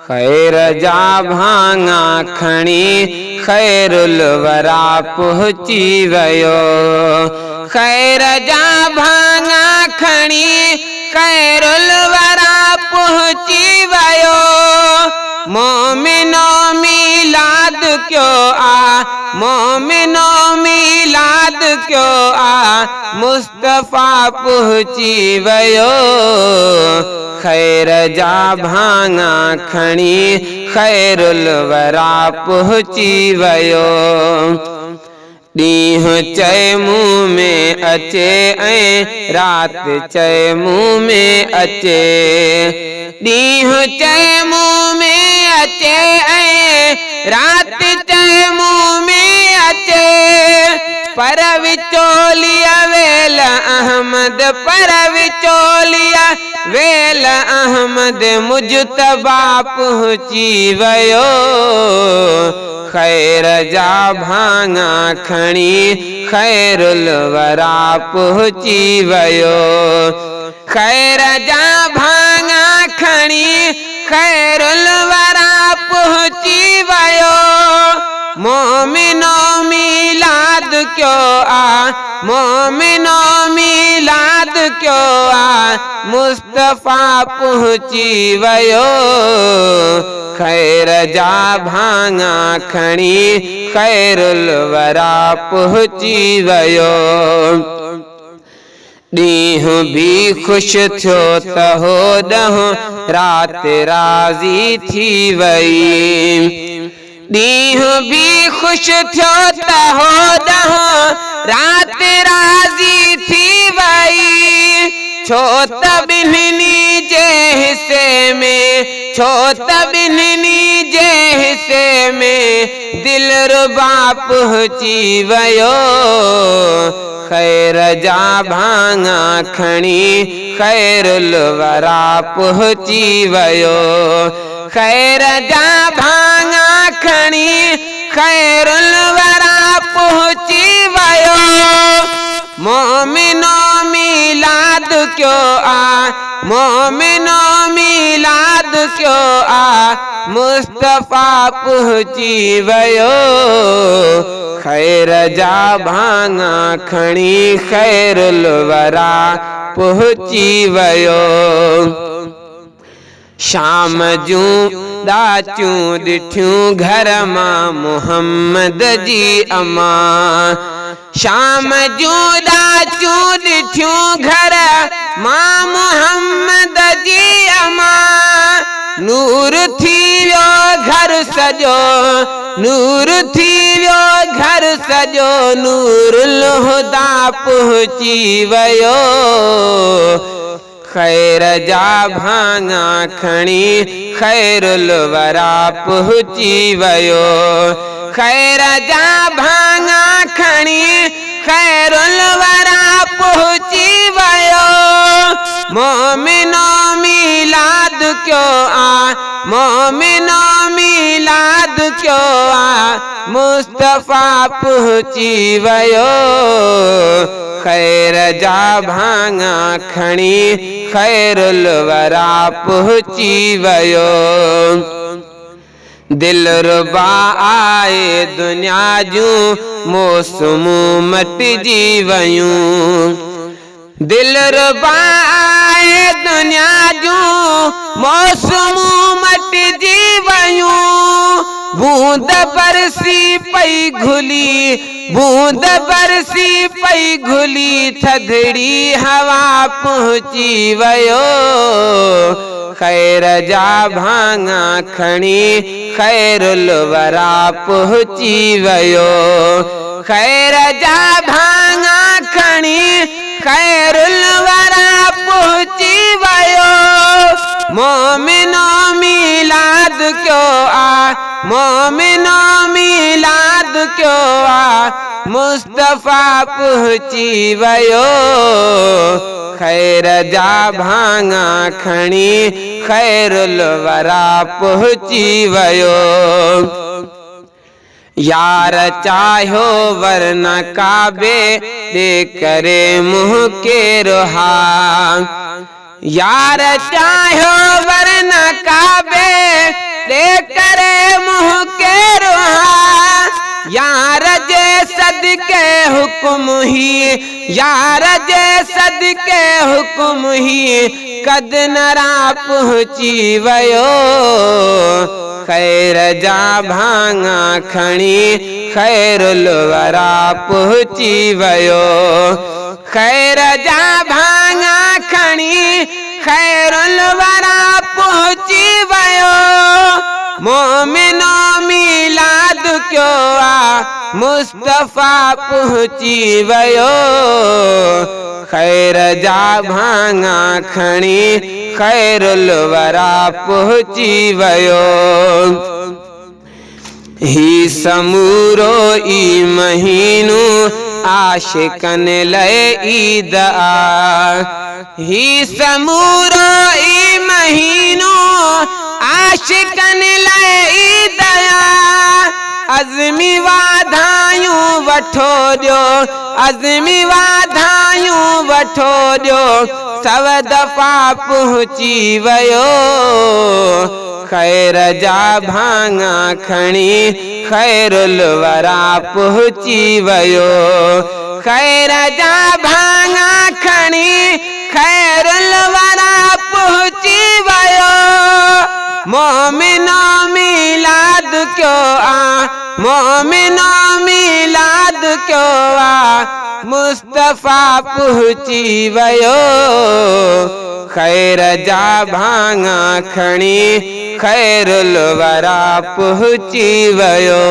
खैर जा भांगा खणी खैरुल वरा पहुची वयो। खैर जा भांगा खणी खैरुल वरा पहुची वयो। मोमिनो मिलाद क्यों आ, मोमिनो मिलाद क्यों आ, मुस्तफा पहुची वयो। खैर जा भांगा खणी खैरुल वरा पहुची वयो। ॾींहुं चए मुँह में अचे ऐं राति चए मुँह में अचे। ॾींहुं चए मुँह में अचे ऐं राति चए मुँह में अचे। पर विचोलिया वेल अहमद, पर विचोलिया वेल अहमद मुजतबा पहुची वयो। खैर जा भांगा खणी खैरुल वरा पहुची वयो। खैर जा भांगा खणी खैरुल वरा पहुची वयो। मोमिनो मिलाद क्यों आ, मोमिनो मिलाद क्यों आ, मुस्तफा पहुची वयो। खैर जा भांगा खणी खैरुल वरा पहुची वयो। ॾींहुं भी खुश थियो त हो ॾहों राति राज़ी थी वई। ॾींहुं भी खुश थियो त हो ॾहों राति राज़ी थी वई। छो त ॿिन्हिनी जे हिस्से में, छो त ॿिन्हिनी जे हिस्से में दिलरुबा पहुची वयो। खैर जा भांगा खणी खैरुल वरा पहुची वयो। खैर जा भांगा खणी खैरुल वरा पहुची वयो। मोमिनो मिलाद क्यों आ, मोमिनो मिलाद क्यों आ, मुस्तफा पहुची वयो। खैर जा भांगा खणी खैरुल वरा पहुची वयो। शाम जूं दाचूं ॾिठियूं घर मां मुहम्मद जी अमा। शाम जूं दाचूं ॾिठियूं घर मां मुहम्मद जी अमा। नूर थी वियो घर सॼो, नूर थी वियो घर सॼो, नूरुल हुदा पहुची वयो। खैर जा भांगा खणी खैरुल वरा पहुची वयो। खैर जा भांगा खणी खैरुल वरा पहुची वयो। मोमिनो मिलाद क्यों आ, मोमिनो मिलाद क्यों आ, मुस्तफा पहुची वयो। खैर जा भांगा खणी खैरुल वरा पहुची वयो। दिलरुबा आए दुनिया जूं मौसमूं मटिजी वयूं। दिलरुबा आए दुनिया जूं मौसमूं मटिजी वयूं। बूंद बरसी पई घुली, बूंद बरसी पई घुली, थधड़ी हवा पहुची वयो। खैर जा भांगा खणी खैरुल वरा पहुची वयो। खैर जा भांगा खणी खैरुल वरा पहुची वयो। मोमिनो मिलाद क्यों आ, मोमिनो मिलाद क्यों आ, मुस्तफा पहुची वयो। खैर जा भांगा खणी खैरुल वरा पहुची वयो। यार चाहो वरना काबे दे करे मुँह के रोहा। यार चाहो वरना काबे दे करे मुँह के रोहा। यार जे सदके हुक्म ही, यार जे सदके हुक्म ही कद नरा पहुँची वयो। खैर जा भांगा खणी खैरुल वरा पहुँची वयो। खैर जा भांगा खणी खैरुल वरा पहुँची वयो। मोमिनो मिलाद क्यों आ मुस्तफा पहुँची वयो। खैर जा भांगा खणी खैरुल वरा पहुँची वयो। ही समूरो ई महीनो आशिकन लय ईद आ। ही समूरो ई महीनो आशिकन लय ईद आ। अज़मी वाधायूं वठो ॾियो, अज़मी वाधायूं वठो ॾियो, सव दफ़ा पहुँची वयो। खैर जा भांगा खणी खैरुल वरा पहुँची वयो। खैर जा भांगा खणी खैरुल वरा पहुँची वयो। मोमिनो मिलाद क्यों आ, मोमिनो मिलाद क्यों आ मुस्तफा पहुँची वयो। खैर जा भांगा खणी खैरुल वरा पहुँची वयो।